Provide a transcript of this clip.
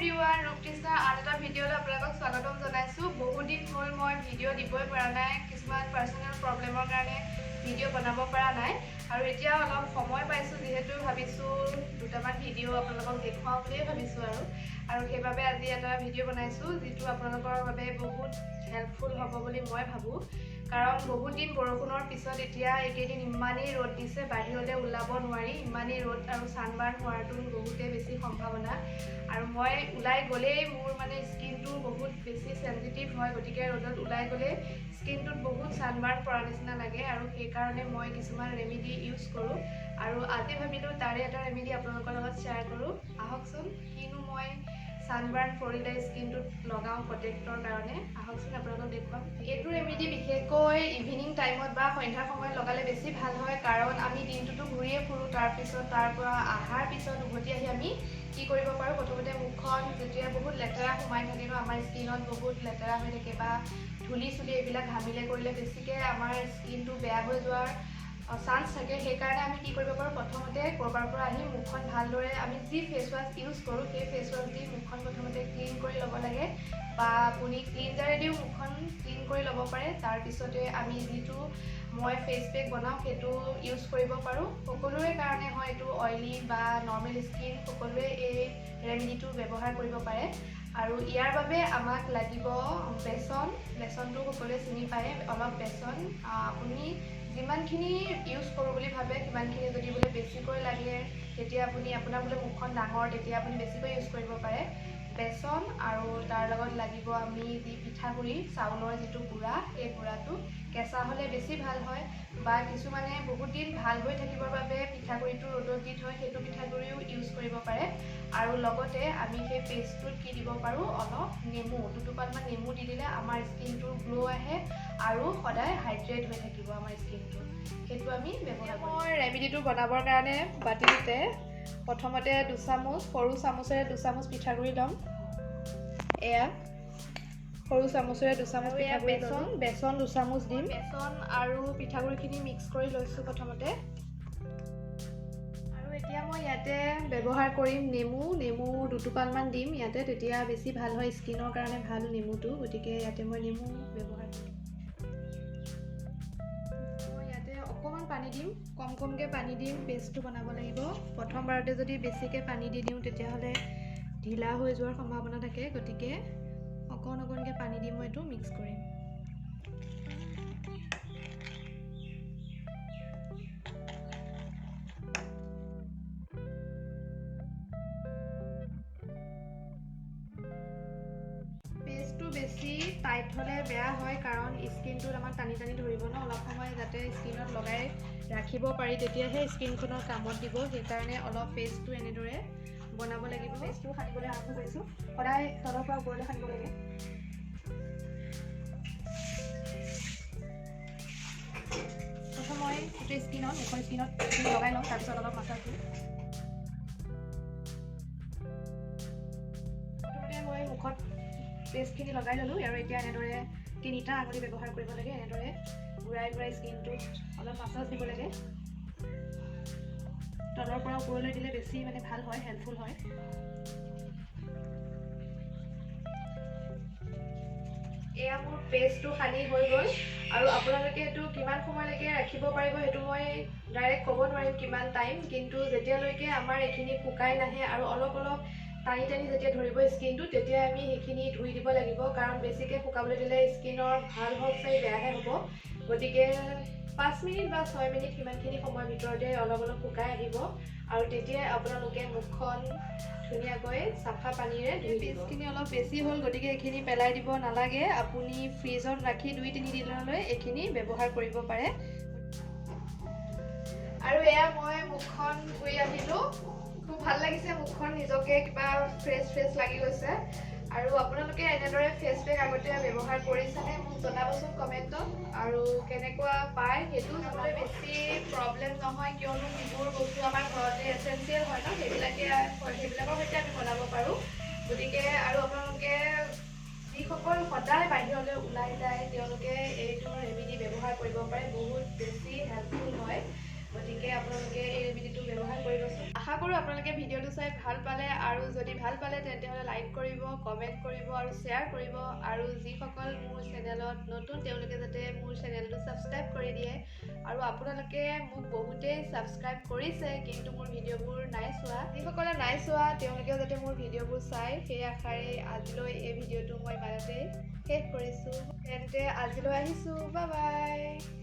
Everyone, ৰূপকৃষ্ণৰ আন এটা ভিডিঅ'লৈ আপোনালোকক স্বাগতম জনাইছোঁ। বহুত দিন হ'ল মই ভিডিঅ' দিবই পৰা নাই, কিছুমান পাৰ্চনেল প্ৰব্লেমৰ কাৰণে ভিডিঅ' বনাব পৰা নাই। আৰু এতিয়া অলপ সময় পাইছোঁ যিহেতু ভাবিছোঁ দুটামান ভিডিঅ' আপোনালোকক দেখুৱাওঁ বুলিয়ে ভাবিছোঁ আৰু সেইবাবে আজি এটা ভিডিঅ' বনাইছোঁ যিটো আপোনালোকৰ বাবে বহুত হেল্পফুল হ'ব বুলি মই ভাবোঁ। কাৰণ বহুত দিন বৰষুণৰ পিছত এতিয়া এইকেইদিন ইমানেই ৰ'দ দিছে, বাহিৰলৈ ওলাব নোৱাৰি, ইমানেই ৰ'দ আৰু ছানবাৰ্ণ হোৱাটো বহুতেই বেছি সম্ভাৱনা। আৰু মই ওলাই গ'লেই মোৰ মানে স্কিনটো বহুত বেছি চেঞ্চিটিভ হয়, গতিকে ৰ'দত ওলাই গ'লে স্কিনটোত বহুত ছানবাৰ্ণ পৰা নিচিনা লাগে আৰু সেইকাৰণে মই কিছুমান ৰেমেডি ইউজ কৰোঁ। আৰু আজি ভাবিলোঁ তাৰে এটা ৰেমেডি আপোনালোকৰ লগত শ্বেয়াৰ কৰোঁ। আহকচোন, কিনো মই ছানবাৰ্ণ পৰিলে স্কিনটোত লগাওঁ প্ৰটেক্টৰ কাৰণে, আহকচোন আপোনালোকক দেখুৱাম। এইটো ৰেমেডি বিশেষকৈ ইভিনিং টাইমত বা সন্ধ্যাৰ সময়ত লগালে বেছি ভাল হয়, কাৰণ আমি দিনটোতো ঘূৰিয়ে ফুৰোঁ, তাৰপিছত তাৰ পৰা অহাৰ পিছত উভতি আহি আমি কি কৰিব পাৰোঁ, প্ৰথমতে মুখখন যেতিয়া বহুত লেতেৰা সোমাই থাকে ন, আমাৰ স্কিনত বহুত লেতেৰা হৈ থাকে বা ধূলি চুলি এইবিলাক ঘামিলে কৰিলে বেছিকৈ আমাৰ স্কিনটো বেয়া হৈ যোৱাৰ চান্স থাকে। সেইকাৰণে আমি কি কৰিব পাৰোঁ, প্ৰথমতে ক'ৰবাৰ পৰা আহি মুখখন ভালদৰে আমি যি ফেচ ৱাছ ইউজ কৰোঁ সেই ফেচ ৱাছ দি মুখখন প্ৰথমতে ক্লিন কৰি ল'ব লাগে, বা আপুনি ক্লিনজাৰেদিও মুখখন ক্লিন কৰি ল'ব পাৰে। তাৰপিছতে আমি যিটো মই ফেচ পেক বনাওঁ সেইটো ইউজ কৰিব পাৰোঁ। সকলোৰে কাৰণে হয় এইটো, অইলি বা নৰ্মেল স্কিন সকলোৱে এই ৰেমেডিটো ব্যৱহাৰ কৰিব পাৰে। আৰু ইয়াৰ বাবে আমাক লাগিব বেচনটো সকলোৱে চিনি পায়, অলপ বেচন আপুনি যিমানখিনি ইউজ কৰোঁ বুলি ভাবে সিমানখিনি, যদি বোলে বেছিকৈ লাগে তেতিয়া আপুনি আপোনাৰ বোলে মুখখন ডাঙৰ তেতিয়া আপুনি বেছিকৈ ইউজ কৰিব পাৰে বেচন। আৰু তাৰ লগত লাগিব আমি যি পিঠাগুড়ি, চাউলৰ যিটো গুড়া, সেই গুড়াটো কেঁচা হ'লে বেছি ভাল হয়, বা কিছুমানে বহুত দিন ভাল হৈ থাকিবৰ বাবে পিঠাগুড়িটো ৰ'দত দি থয়, সেইটো পিঠাগুড়িও ইউজ কৰিব পাৰে। আৰু লগতে আমি সেই পেষ্টটোত কি দিব পাৰোঁ, অলপ নেমু, দুটোপালমান নেমু দি দিলে আমাৰ স্কিনটোৰ গ্ল' আহে আৰু সদায় হাইড্ৰেট হৈ থাকিব আমাৰ স্কিনটো। সেইটো আমি ব্যৱহাৰ কৰোঁ। মই ৰেমেডিটো বনাবৰ কাৰণে বাতিতে প্ৰথমতে সৰু চামুচেৰে 2 চামুচ পিঠাগুড়ি ল'ম। এয়া সৰু চামুচেৰে 2 চামুচ পিঠাগুড়ি, বেচন 2 চামুচ দিম। বেচন আৰু পিঠাগুড়িখিনি মিক্স কৰি লৈছোঁ প্ৰথমতে। আৰু এতিয়া মই ইয়াতে ব্যৱহাৰ কৰিম নেমু 2 টোপালমান দিম ইয়াতে, তেতিয়া বেছি ভাল হয়, স্কিনৰ কাৰণে ভাল নেমুটো, গতিকে ইয়াতে মই নেমু ব্যৱহাৰ কৰিম। মই ইয়াতে অকণমান পানী দিম, কমকৈ পানী দিম, পেষ্টটো বনাব লাগিব। প্ৰথমবাৰতে যদি বেছিকৈ পানী দি দিওঁ তেতিয়াহ'লে ঢিলা হৈ যোৱাৰ সম্ভাৱনা থাকে, গতিকে অকণকৈ পানী দি মই এইটো মিক্স কৰিম। পেষ্টটো বেছি টাইট হ'লে বেয়া হয়, কাৰণ স্কিনটোত আমাক টানি ধৰিব ন, অলপ সময় যাতে স্কিনত লগাই ৰাখিব পাৰি, তেতিয়াহে স্কিনখনৰ কামত দিব। সেইকাৰণে অলপ পেষ্টটো এনেদৰে বনাব লাগিব। পেষ্টটো সানিবলৈ আৰম্ভ কৰিছোঁ, সদায় তলৰ পৰা ওপৰলৈ সানিব লাগে। প্ৰথম মই গোটেই মুখৰ স্কিনত লগাই লওঁ, তাৰপিছত অলপ মাছাজ দিওঁ। প্ৰথমতে মই মুখত পেষ্টখিনি লগাই ল'লোঁ আৰু এতিয়া এনেদৰে 3টা আঙুলি ব্যৱহাৰ কৰিব লাগে, এনেদৰে ঘূৰাই স্কিনটোত অলপ মাছাজ দিব লাগে। তলৰ পৰা ওপৰলৈ দিলে বেছি ভাল হয়, হেল্পফুল হয়। এয়া মোৰ পেষ্টটো সানি হৈ গ'ল। আৰু আপোনালোকে এইটো কিমান সময়লৈকে ৰাখিব পাৰিব সেইটো মই ডাইৰেক্ট ক'ব নোৱাৰিম কিমান টাইম, কিন্তু যেতিয়ালৈকে আমাৰ এইখিনি শুকাই নাহে আৰু অলপ টানি যেতিয়া ধৰিব স্কিনটো, তেতিয়া আমি সেইখিনি ধুই দিব লাগিব, কাৰণ বেছিকৈ শুকাবলৈ দিলে স্কিনৰ ভাল হওক চাই বেয়াহে হ'ব। গতিকে 5 মিনিট বা 6 মিনিট সিমানখিনি সময়ৰ ভিতৰতে অলপ শুকাই আহিব, আৰু তেতিয়াই আপোনালোকে মুখখন ধুনীয়াকৈ চাফা পানীৰে ধুই দিব। পেষ্টখিনি অলপ বেছি হ'ল, গতিকে এইখিনি পেলাই দিব নালাগে, আপুনি ফ্ৰিজত ৰাখি 2-3 দিনলৈ এইখিনি ব্যৱহাৰ কৰিব পাৰে। আৰু এয়া মই মুখখন ধুই আহিলোঁ, খুব ভাল লাগিছে মুখখন, নিজকে কিবা ফ্ৰেছ লাগি গৈছে। আৰু আপোনালোকে এনেদৰে ফেচ পেক আগতে ব্যৱহাৰ কৰিছেনে মোক জনাবচোন কমেণ্টত, আৰু কেনেকুৱা পায় সেইটো যাবলৈ বেছি প্ৰব্লেম নহয়, কিয়নো যিবোৰ বস্তু আমাৰ ঘৰতে এচেঞ্চিয়েল হয় ন, সেইবিলাকৰ সৈতে আমি বনাব পাৰোঁ। গতিকে আৰু আপোনালোকে যিসকল সদায় বাহিৰলৈ ওলাই যায় তেওঁলোকে এইটো ৰেমেডি ব্যৱহাৰ কৰিব পাৰে, বহুত বেছি হেল্পফুল হয়। গতিকে আপোনালোকে এই ৰেমেডিটো ব্যৱহাৰ কৰিবচোন। আশা কৰোঁ আপোনালোকে ভিডিঅ'টো চাই ভাল পালে, আৰু যদি ভাল পালে তেন্তে লাইক কৰিব, কমেণ্ট কৰিব আৰু শ্বেয়াৰ কৰিব। আৰু যিসকল মোৰ চেনেলত নতুন তেওঁলোকে যাতে মোৰ চেনেলটো ছাবস্ক্ৰাইব কৰি দিয়ে। আৰু আপোনালোকে মোক বহুতেই ছাবস্ক্ৰাইব কৰিছে কিন্তু মোৰ ভিডিঅ'বোৰ নাই চোৱা, যিসকলে নাই চোৱা তেওঁলোকেও যাতে মোৰ ভিডিঅ'বোৰ চায় সেই আশাৰে আজিলৈ এই ভিডিঅ'টো মই ইমানতে শেষ কৰিছোঁ। তেন্তে আজিলৈ আহিছোঁ, বাই বাই।